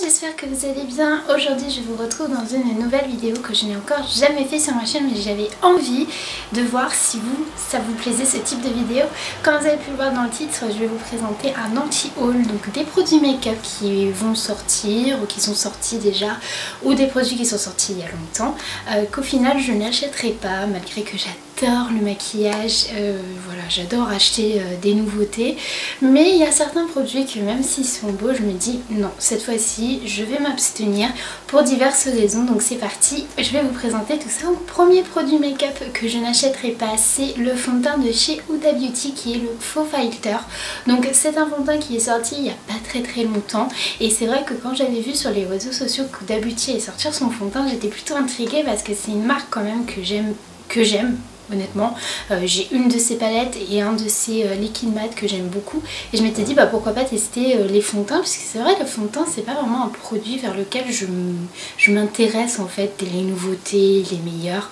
j'espère que vous allez bien. Aujourd'hui je vous retrouve dans une nouvelle vidéo que je n'ai encore jamais fait sur ma chaîne, mais j'avais envie de voir si ça vous plaisait ce type de vidéo. Comme vous avez pu le voir dans le titre, je vais vous présenter un anti-haul, donc des produits make-up qui vont sortir ou qui sont sortis déjà, ou des produits qui sont sortis il y a longtemps, qu'au final je n'achèterai pas, malgré que j'adore le maquillage, voilà, j'adore acheter des nouveautés, mais il y a certains produits que même s'ils sont beaux, je me dis non, cette fois-ci je vais m'abstenir pour diverses raisons. Donc c'est parti, je vais vous présenter tout ça. Donc, premier produit make-up que je n'achèterai pas, c'est le fond de teint de chez Huda Beauty qui est le Faux Filter. Donc c'est un fond de teint qui est sorti il n'y a pas très longtemps, et c'est vrai que quand j'avais vu sur les réseaux sociaux que Huda Beauty allait sortir son fond de teint, j'étais plutôt intriguée parce que c'est une marque quand même que j'aime. Honnêtement, j'ai une de ces palettes et un de ces liquid matte que j'aime beaucoup, et je m'étais dit bah pourquoi pas tester les fonds de teint, puisque c'est vrai, le fond de teint c'est pas vraiment un produit vers lequel je m'intéresse en fait, les nouveautés, les meilleurs.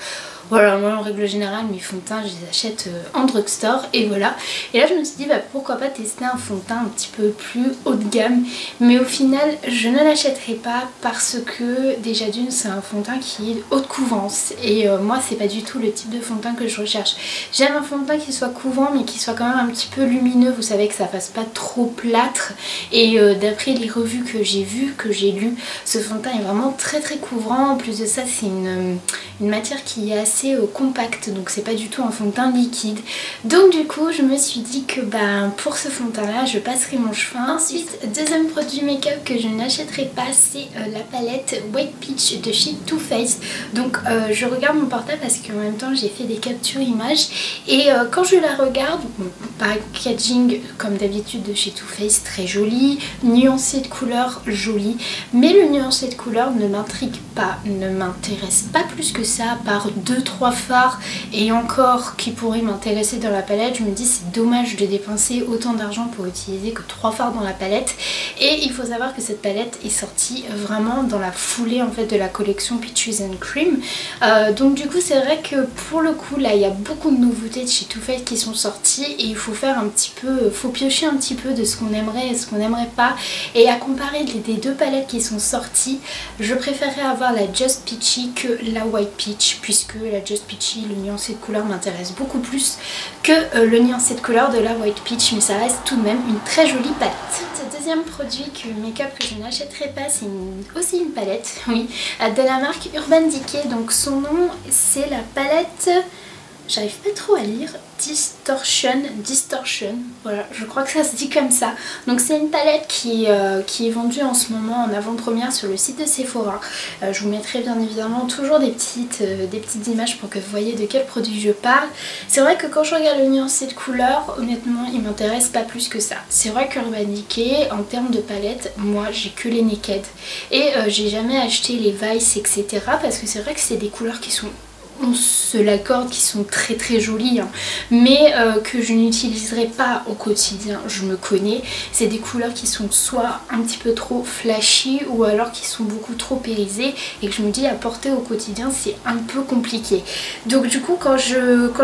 Voilà, moi en règle générale mes fonds de teint je les achète en drugstore, et voilà. Et là je me suis dit bah pourquoi pas tester un fond de teint un petit peu plus haut de gamme, mais au final je ne l'achèterai pas parce que déjà d'une c'est un fond de teint qui est haute couvrance, et moi c'est pas du tout le type de fond de teint que je recherche. J'aime un fond de teint qui soit couvrant mais qui soit quand même un petit peu lumineux, vous savez, que ça fasse pas trop plâtre, et d'après les revues que j'ai vues, que j'ai lues, ce fond de teint est vraiment très couvrant. En plus de ça c'est une matière qui est assez compact, donc c'est pas du tout un fond de teint liquide. Donc du coup je me suis dit que pour ce fond de teint là je passerai mon chemin. Ensuite, deuxième produit make-up que je n'achèterai pas, c'est la palette White Peach de chez Too Faced. Donc je regarde mon portable parce qu'en même temps j'ai fait des captures images, et quand je la regarde, bon, packaging comme d'habitude de chez Too Faced, très joli, nuancé de couleurs joli, mais le nuancé de couleurs ne m'intrigue pas, ne m'intéresse pas plus que ça, par 2-3 fards et encore qui pourraient m'intéresser dans la palette. Je me dis c'est dommage de dépenser autant d'argent pour utiliser que 3 fards dans la palette, et il faut savoir que cette palette est sortie vraiment dans la foulée en fait de la collection Peaches and Cream, donc du coup c'est vrai que pour le coup là il y a beaucoup de nouveautés de chez Too Faced qui sont sorties, et il faut faire un petit peu, faut piocher un petit peu de ce qu'on aimerait et ce qu'on n'aimerait pas, et à comparer des deux palettes qui sont sorties, je préférerais avoir la Just Peachy que la White Peach, puisque la Just Peachy, le nuancé de couleur m'intéresse beaucoup plus que le nuancé de couleur de la White Peach, mais ça reste tout de même une très jolie palette. Deuxième produit make-up que je n'achèterai pas, c'est aussi une palette, oui, de la marque Urban Decay. Donc son nom c'est la palette, j'arrive pas trop à lire, Distortion, voilà, je crois que ça se dit comme ça. Donc c'est une palette qui est vendue en ce moment en avant-première sur le site de Sephora. Je vous mettrai bien évidemment toujours des petites images pour que vous voyez de quel produit je parle. C'est vrai que quand je regarde le nuancé de couleur, honnêtement il m'intéresse pas plus que ça. C'est vrai qu'Urban Decay, en termes de palette, moi j'ai que les Naked, et j'ai jamais acheté les Vice etc, parce que c'est vrai que c'est des couleurs qui sont, on se l'accorde, qui sont très jolies, hein, mais que je n'utiliserai pas au quotidien, je me connais. C'est des couleurs qui sont soit un petit peu trop flashy, ou alors qui sont beaucoup trop irisées, et que je me dis à porter au quotidien c'est un peu compliqué. Donc du coup quand je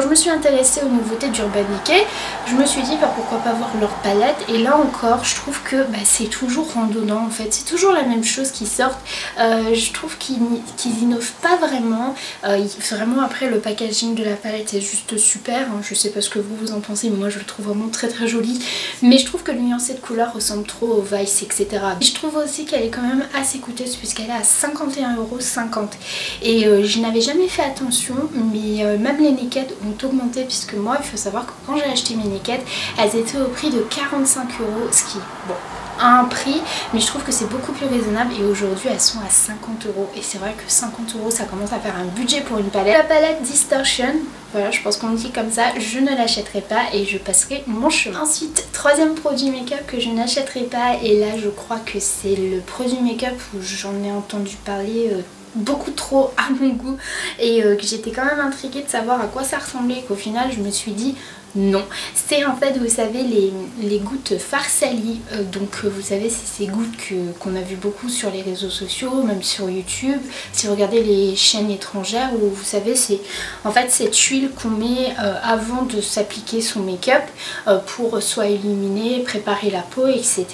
me suis intéressée aux nouveautés d'Urban Decay, je me suis dit pourquoi pas voir leur palette, et là encore je trouve que c'est toujours randonnant en fait, c'est toujours la même chose qui sortent. Je trouve qu'ils innovent pas vraiment, vraiment après le packaging de la palette est juste super, hein. Je sais pas ce que vous en pensez, mais moi je le trouve vraiment très joli, mais je trouve que le nuancé de couleur ressemble trop au Vice etc. Et je trouve aussi qu'elle est quand même assez coûteuse puisqu'elle est à 51,50 €, et je n'avais jamais fait attention, mais même les Naked ont augmenté, puisque moi il faut savoir que quand j'ai acheté mes Naked elles étaient au prix de 45 €, ce qui, bon, un prix, mais je trouve que c'est beaucoup plus raisonnable, et aujourd'hui elles sont à 50 €, et c'est vrai que 50 € ça commence à faire un budget pour une palette. La palette Distortion, voilà, je pense qu'on dit comme ça, je ne l'achèterai pas et je passerai mon chemin. Ensuite, troisième produit make-up que je n'achèterai pas, et là je crois que c'est le produit make-up où j'en ai entendu parler beaucoup trop à mon goût, et que j'étais quand même intriguée de savoir à quoi ça ressemblait, qu'au final je me suis dit Non, c'est en fait, vous savez, les gouttes Farsali. Donc vous savez, c'est ces gouttes qu'on a vu beaucoup sur les réseaux sociaux, même sur YouTube. Si vous regardez les chaînes étrangères, où vous savez, c'est en fait cette huile qu'on met avant de s'appliquer son make-up pour soit illuminer, préparer la peau, etc.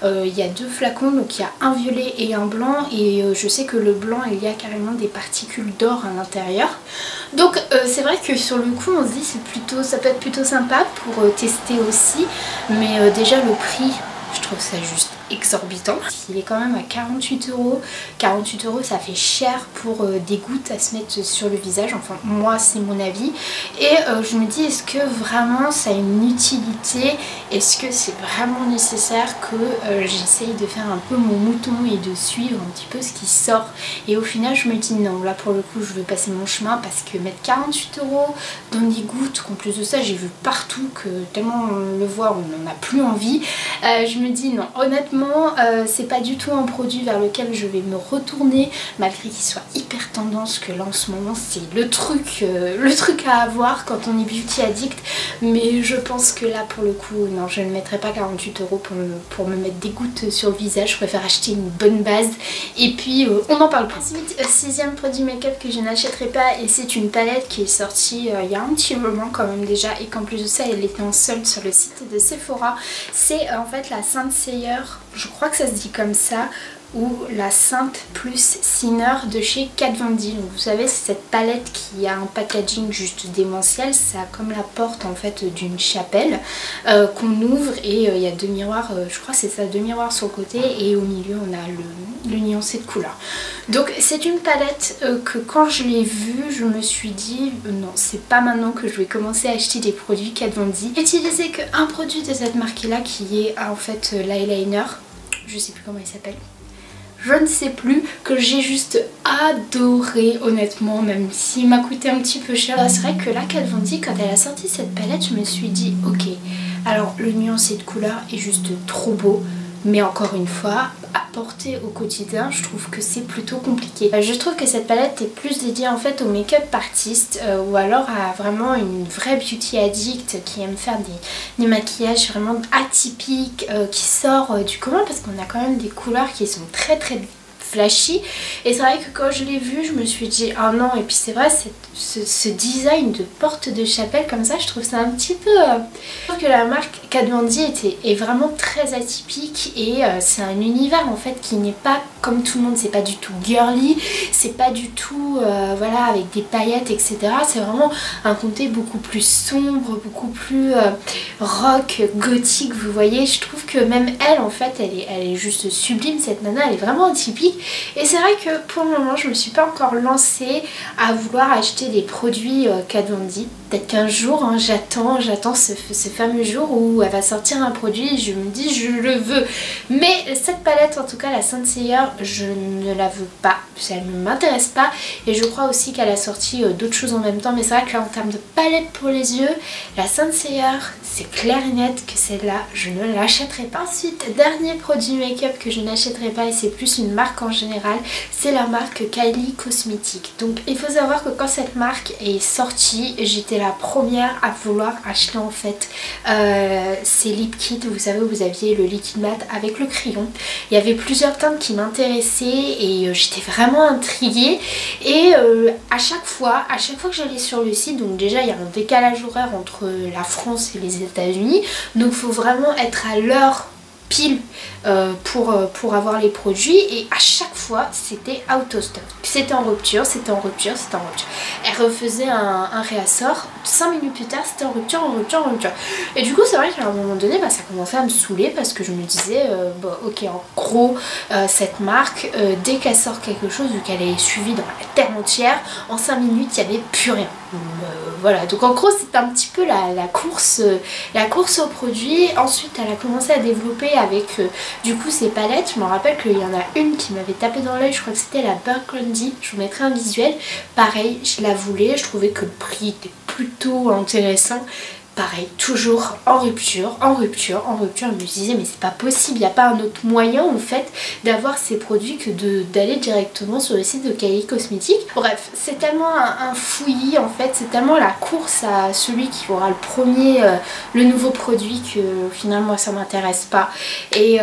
Il y a 2 flacons, donc il y a un violet et un blanc, et je sais que le blanc, il y a carrément des particules d'or à l'intérieur. Donc c'est vrai que sur le coup on se dit ça peut être plutôt sympa pour tester aussi, mais déjà le prix, je trouve ça juste exorbitant. Il est quand même à 48 €. 48 € ça fait cher pour des gouttes à se mettre sur le visage, enfin moi c'est mon avis. Et je me dis, est-ce que vraiment ça a une utilité? Est-ce que c'est vraiment nécessaire que j'essaye de faire un peu mon mouton et de suivre un petit peu ce qui sort? Et au final je me dis non, là pour le coup je veux passer mon chemin, parce que mettre 48 € dans des gouttes, en plus de ça j'ai vu partout que tellement on le voit on n'en a plus envie. Je me dis non, honnêtement c'est pas du tout un produit vers lequel je vais me retourner, malgré qu'il soit hyper tendance, que là en ce moment c'est le truc à avoir quand on est beauty addict. Mais je pense que là pour le coup non, je ne mettrai pas 48 € pour me mettre des gouttes sur le visage. Je préfère acheter une bonne base et puis on en parle pas. Ensuite, 6e produit make-up que je n'achèterai pas, et c'est une palette qui est sortie il y a un petit moment quand même déjà, et qu'en plus de ça elle était en solde sur le site de Sephora. C'est en fait la Saint Seier, je crois que ça se dit comme ça, ou la Sainte plus Sinner de chez Kat Von D. Donc vous savez, c'est cette palette qui a un packaging juste démentiel, ça a comme la porte en fait d'une chapelle qu'on ouvre, et il y a 2 miroirs, je crois que c'est ça, 2 miroirs sur le côté, et au milieu on a le nuancé de couleur. Donc c'est une palette que quand je l'ai vue je me suis dit non, c'est pas maintenant que je vais commencer à acheter des produits Kat Von D. J'ai utilisé qu'un produit de cette marque là, qui est en fait l'eyeliner, je sais plus comment il s'appelle, je ne sais plus, que j'ai juste adoré honnêtement, même s'il m'a coûté un petit peu cher. C'est vrai que là, Kat Von D, quand elle a sorti cette palette, je me suis dit ok, alors le nuancé de couleur est juste trop beau, mais encore une fois, à porter au quotidien, je trouve que c'est plutôt compliqué. Je trouve que cette palette est plus dédiée en fait aux make-up artistes ou alors à vraiment une vraie beauty addict qui aime faire des maquillages vraiment atypiques, qui sort du commun, parce qu'on a quand même des couleurs qui sont très flashy. Et c'est vrai que quand je l'ai vu je me suis dit ah non. Et puis c'est vrai, ce design de porte de chapelle comme ça, je trouve ça un petit peu je trouve que la marque Kat Von D est vraiment très atypique, et c'est un univers en fait qui n'est pas comme tout le monde. C'est pas du tout girly, c'est pas du tout voilà, avec des paillettes etc. C'est vraiment un côté beaucoup plus sombre, beaucoup plus rock, gothique, vous voyez. Je trouve que même elle en fait elle est juste sublime, cette nana, elle est vraiment atypique. Et c'est vrai que pour le moment je me suis pas encore lancée à vouloir acheter des produits Kat Von D. Peut-être qu'un jour hein, j'attends ce fameux jour où elle va sortir un produit et je me dis je le veux. Mais cette palette en tout cas, la Saint Seier, je ne la veux pas, elle ne m'intéresse pas, et je crois aussi qu'elle a sorti d'autres choses en même temps. Mais c'est vrai que là en termes de palette pour les yeux, la Saint Seier, c'est clair et net que celle-là je ne l'achèterai pas. Ensuite, dernier produit make-up que je n'achèterai pas, et c'est plus une marque en général, c'est la marque Kylie Cosmetics. Donc il faut savoir que quand cette marque est sortie, j'étais la première à vouloir acheter en fait ces lip kits. Vous savez, vous aviez le liquide mat avec le crayon. Il y avait plusieurs teintes qui m'intéressaient et j'étais vraiment intriguée. Et à chaque fois que j'allais sur le site, donc déjà il y a un décalage horaire entre la France et les États-Unis, donc il faut vraiment être à l'heure pile pour avoir les produits, et à chaque fois c'était out of stock, c'était en rupture, c'était en rupture. Elle refaisait un réassort, 5 minutes plus tard c'était en rupture. Et du coup c'est vrai qu'à un moment donné ça commençait à me saouler, parce que je me disais bon, ok, en gros cette marque dès qu'elle sort quelque chose, vu qu'elle est suivie dans la terre entière, en 5 minutes il n'y avait plus rien. Voilà, donc en gros c'était un petit peu la course aux produits. Ensuite elle a commencé à développer avec du coup ces palettes. Je me rappelle qu'il y en a une qui m'avait tapé dans l'œil, je crois que c'était la Burgundy, je vous mettrai un visuel. Pareil, je la voulais, je trouvais que le prix était plutôt intéressant. pareil, toujours en rupture, en rupture, en rupture. Je me disais mais c'est pas possible, il n'y a pas un autre moyen en fait d'avoir ces produits que d'aller directement sur le site de Kylie Cosmetics. Bref, c'est tellement un fouillis en fait, c'est tellement la course à celui qui aura le premier, le nouveau produit, que finalement moi ça m'intéresse pas. Et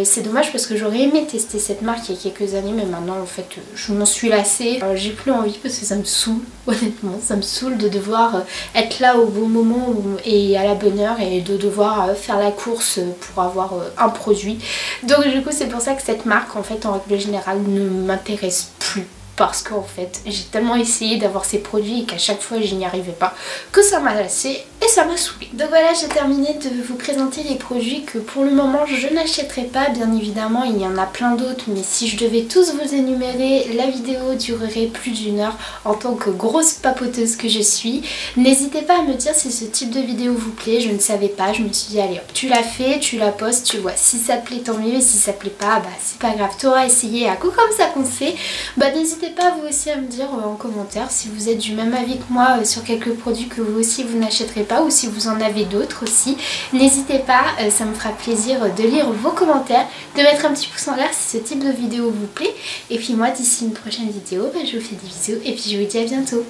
c'est dommage parce que j'aurais aimé tester cette marque il y a quelques années, mais maintenant en fait je m'en suis lassée. J'ai plus envie parce que ça me saoule, honnêtement, ça me saoule de devoir être là au bon moment et à la bonne heure et de devoir faire la course pour avoir un produit. Donc du coup c'est pour ça que cette marque en fait en règle générale ne m'intéresse plus. Parce qu'en fait j'ai tellement essayé d'avoir ces produits et qu'à chaque fois je n'y arrivais pas, que ça m'a lassé et ça m'a saoulé. Donc voilà, j'ai terminé de vous présenter les produits que pour le moment je n'achèterai pas. Bien évidemment il y en a plein d'autres, mais si je devais tous vous énumérer, la vidéo durerait plus d'1 heure en tant que grosse papoteuse que je suis. N'hésitez pas à me dire si ce type de vidéo vous plaît. Je ne savais pas, je me suis dit allez hop, tu l'as fait, tu la postes, tu vois, si ça te plaît tant mieux, et si ça te plaît pas, bah c'est pas grave, t'auras essayé, à coup comme ça qu'on sait. Bah n'hésitez pas vous aussi à me dire en commentaire si vous êtes du même avis que moi sur quelques produits que vous aussi vous n'achèterez pas, ou si vous en avez d'autres aussi. N'hésitez pas, ça me fera plaisir de lire vos commentaires, de mettre un petit pouce en l'air si ce type de vidéo vous plaît. Et puis moi d'ici une prochaine vidéo, bah, je vous fais des bisous et puis je vous dis à bientôt.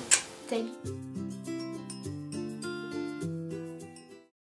Salut.